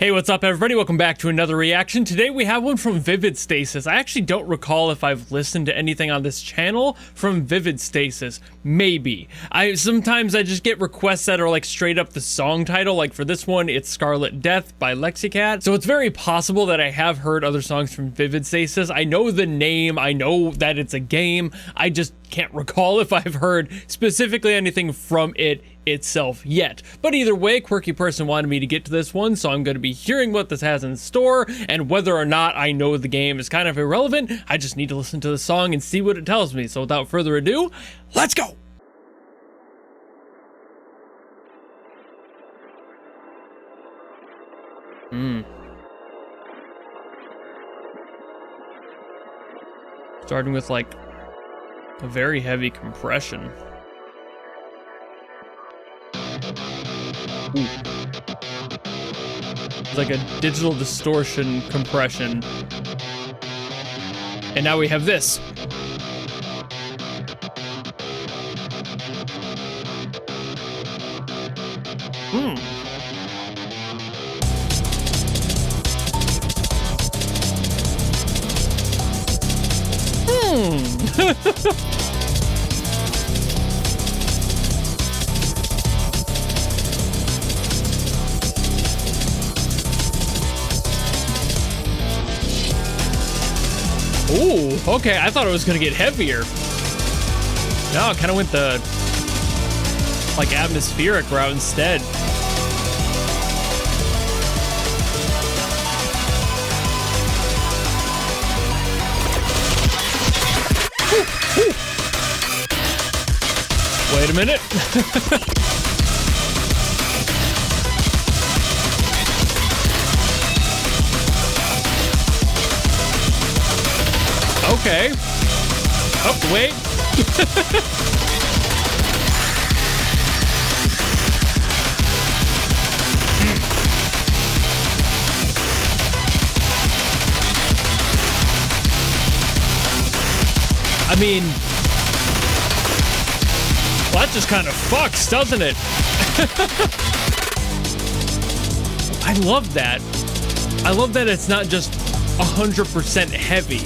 Hey, what's up everybody? Welcome back to another reaction. Today we have one from Vivid Stasis. I actually don't recall if I've listened to anything on this channel from Vivid Stasis. Maybe. Sometimes I just get requests that are like straight up the song title. Like for this one, it's Scarlet Death by lexycat. So it's very possible that I have heard other songs from Vivid Stasis. I know the name, I know that it's a game. I just can't recall if I've heard specifically anything from it itself yet. But either way, Quirky Person wanted me to get to this one, so I'm going to be hearing what this has in store, and whether or not I know the game is kind of irrelevant. I just need to listen to the song and see what it tells me. So without further ado, let's go! Starting with like a very heavy compression. Ooh. It's like a digital distortion compression. And now we have this. Ooh, okay, I thought it was gonna get heavier. No, it kind of went the like atmospheric route instead. Ooh, ooh. Wait a minute. Okay. Oh, wait. I mean, well, that just kind of fucks, doesn't it? I love that. I love that it's not just 100% heavy.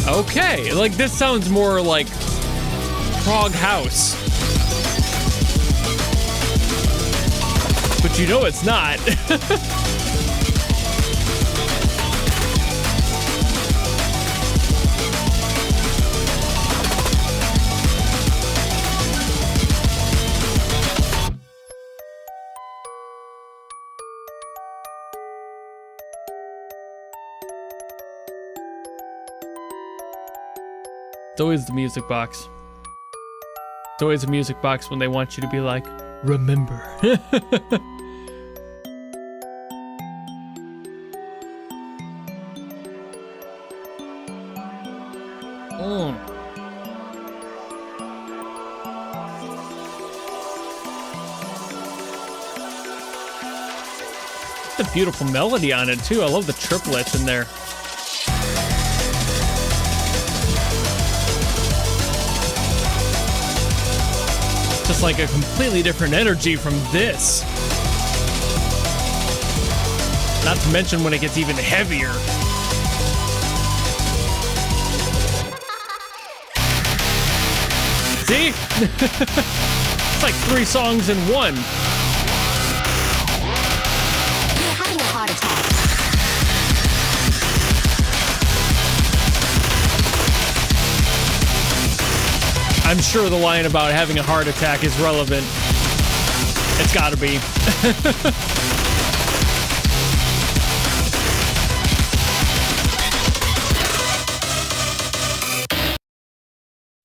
Okay, like this sounds more like prog house. But you know it's not. It's always the music box. It's always a music box when they want you to be like, remember. It's a beautiful melody on it too. I love the triplets in there. Just like a completely different energy from this. Not to mention when it gets even heavier. See? It's like 3 songs in one. You're having a heart attack. I'm sure the line about having a heart attack is relevant. It's gotta be.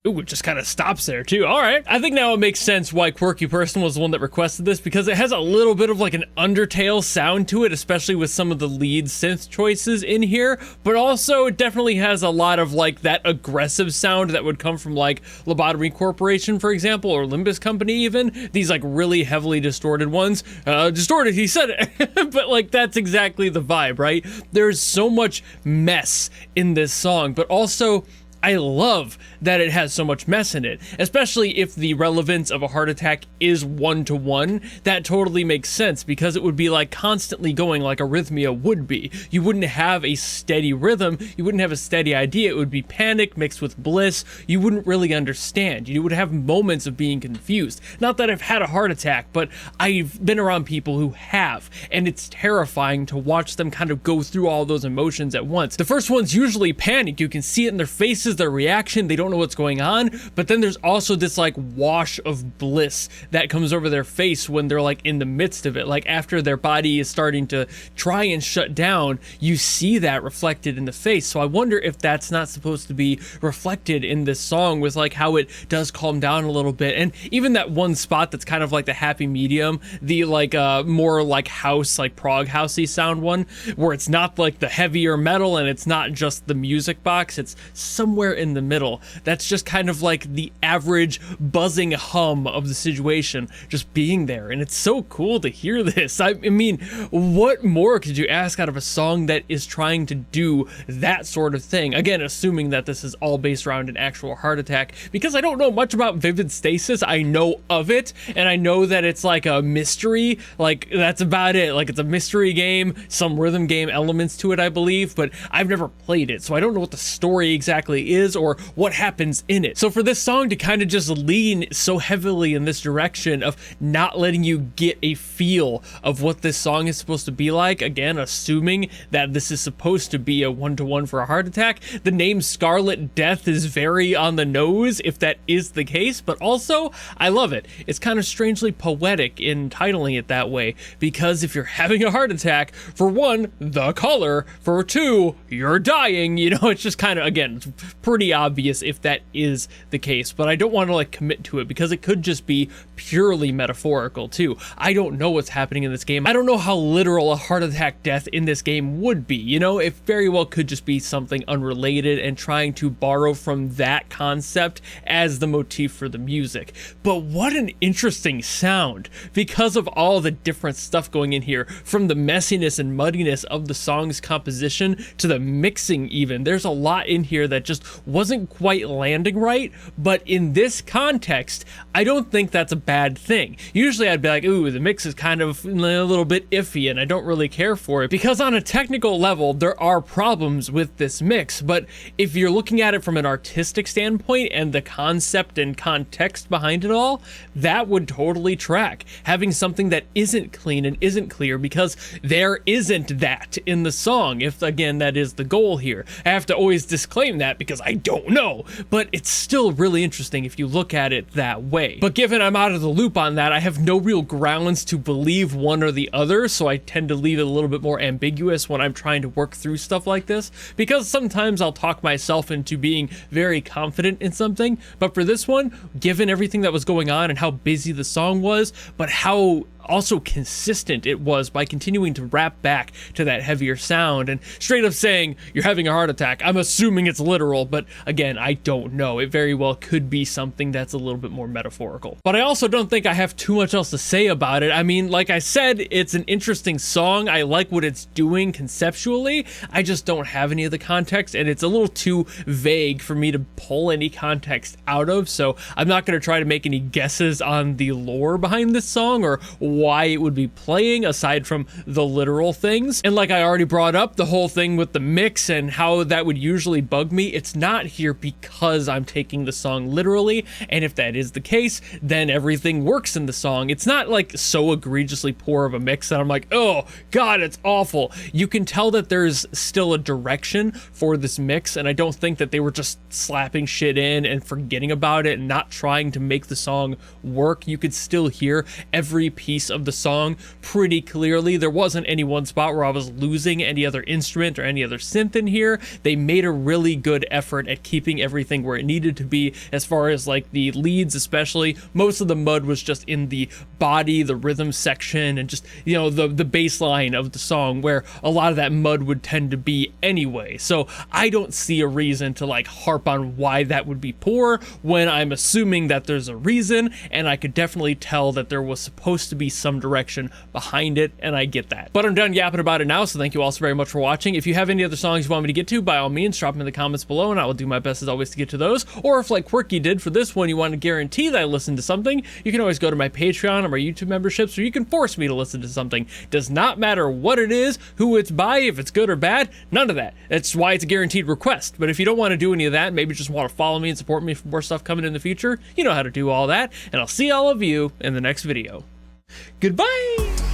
Ooh, it just kind of stops there too. All right. I think now it makes sense why Quirky Person was the one that requested this, because it has a little bit of like an Undertale sound to it, especially with some of the lead synth choices in here, but also it definitely has a lot of like that aggressive sound that would come from like Lobotomy Corporation, for example, or Limbus Company even. These like really heavily distorted ones. Distorted, he said it. But like that's exactly the vibe, right? There's so much mess in this song, but also I love that it has so much mess in it, especially if the relevance of a heart attack is 1-to-1. That totally makes sense, because it would be like constantly going like arrhythmia would be. You wouldn't have a steady rhythm, you wouldn't have a steady idea. It would be panic mixed with bliss. You wouldn't really understand. You would have moments of being confused. Not that I've had a heart attack, but I've been around people who have, and it's terrifying to watch them kind of go through all those emotions at once. The first one's usually panic. You can see it in their faces, their reaction. They don't know what's going on. But then there's also this like wash of bliss that comes over their face when they're like in the midst of it. Like after their body is starting to try and shut down, you see that reflected in the face. So I wonder if that's not supposed to be reflected in this song, with like how it does calm down a little bit. And even that one spot that's kind of like the happy medium, the like more like house, like prog housey sound one, where it's not like the heavier metal and it's not just the music box, it's somewhere in the middle. That's just kind of like the average buzzing hum of the situation just being there. And it's so cool to hear this. I mean, what more could you ask out of a song that is trying to do that sort of thing? Again, assuming that this is all based around an actual heart attack, because I don't know much about Vivid Stasis. I know of it, and I know that it's like a mystery, like that's about it. Like it's a mystery game, some rhythm game elements to it, I believe, but I've never played it, so I don't know what the story exactly is or what happens in it. So for this song to kind of just lean so heavily in this direction of not letting you get a feel of what this song is supposed to be like, again, assuming that this is supposed to be a 1-to-1 for a heart attack, the name Scarlet Death is very on the nose if that is the case, but also I love it. It's kind of strangely poetic in titling it that way, because if you're having a heart attack, for one, the color, for two, you're dying, you know, it's just kind of, again, pretty obvious if that is the case, but I don't want to like commit to it because it could just be purely metaphorical too. I don't know what's happening in this game. I don't know how literal a heart attack death in this game would be, you know, it very well could just be something unrelated and trying to borrow from that concept as the motif for the music. But what an interesting sound, because of all the different stuff going in here, from the messiness and muddiness of the song's composition to the mixing even. There's a lot in here that just wasn't quite landing right, but in this context, I don't think that's a bad thing. Usually I'd be like, ooh, the mix is kind of a little bit iffy and I don't really care for it, because on a technical level, there are problems with this mix, but if you're looking at it from an artistic standpoint and the concept and context behind it all, that would totally track. Having something that isn't clean and isn't clear, because there isn't that in the song, if again that is the goal here. I have to always disclaim that because I don't know, but it's still really interesting if you look at it that way. But given I'm out of the loop on that, I have no real grounds to believe one or the other, so I tend to leave it a little bit more ambiguous when I'm trying to work through stuff like this, because sometimes I'll talk myself into being very confident in something, but for this one, given everything that was going on and how busy the song was, but how also consistent it was by continuing to rap back to that heavier sound and straight up saying you're having a heart attack. I'm assuming it's literal, but again, I don't know. It very well could be something that's a little bit more metaphorical. But I also don't think I have too much else to say about it. I mean, like I said, it's an interesting song. I like what it's doing conceptually. I just don't have any of the context, and it's a little too vague for me to pull any context out of, so I'm not going to try to make any guesses on the lore behind this song or why it would be playing aside from the literal things. And like I already brought up, the whole thing with the mix and how that would usually bug me, it's not here because I'm taking the song literally, and if that is the case, then everything works in the song. It's not like so egregiously poor of a mix that I'm like, oh god, it's awful. You can tell that there's still a direction for this mix, and I don't think that they were just slapping shit in and forgetting about it and not trying to make the song work. You could still hear every piece of the song pretty clearly. There wasn't any one spot where I was losing any other instrument or any other synth in here. They made a really good effort at keeping everything where it needed to be, as far as like the leads especially. Most of the mud was just in the body, the rhythm section, and just, you know, the bass line of the song, where a lot of that mud would tend to be anyway. So I don't see a reason to like harp on why that would be poor when I'm assuming that there's a reason, and I could definitely tell that there was supposed to be some direction behind it, and I get that. But I'm done yapping about it now, so thank you all so very much for watching. If you have any other songs you want me to get to, by all means, drop them in the comments below. phone, I will do my best as always to get to those. Or if like Quirky did for this one, you want to guarantee that I listen to something, you can always go to my Patreon or my YouTube memberships, or you can force me to listen to something. Does not matter what it is, who it's by, if it's good or bad, none of that. That's why it's a guaranteed request. But if you don't want to do any of that, maybe just want to follow me and support me for more stuff coming in the future, you know how to do all that, and I'll see all of you in the next video. Goodbye!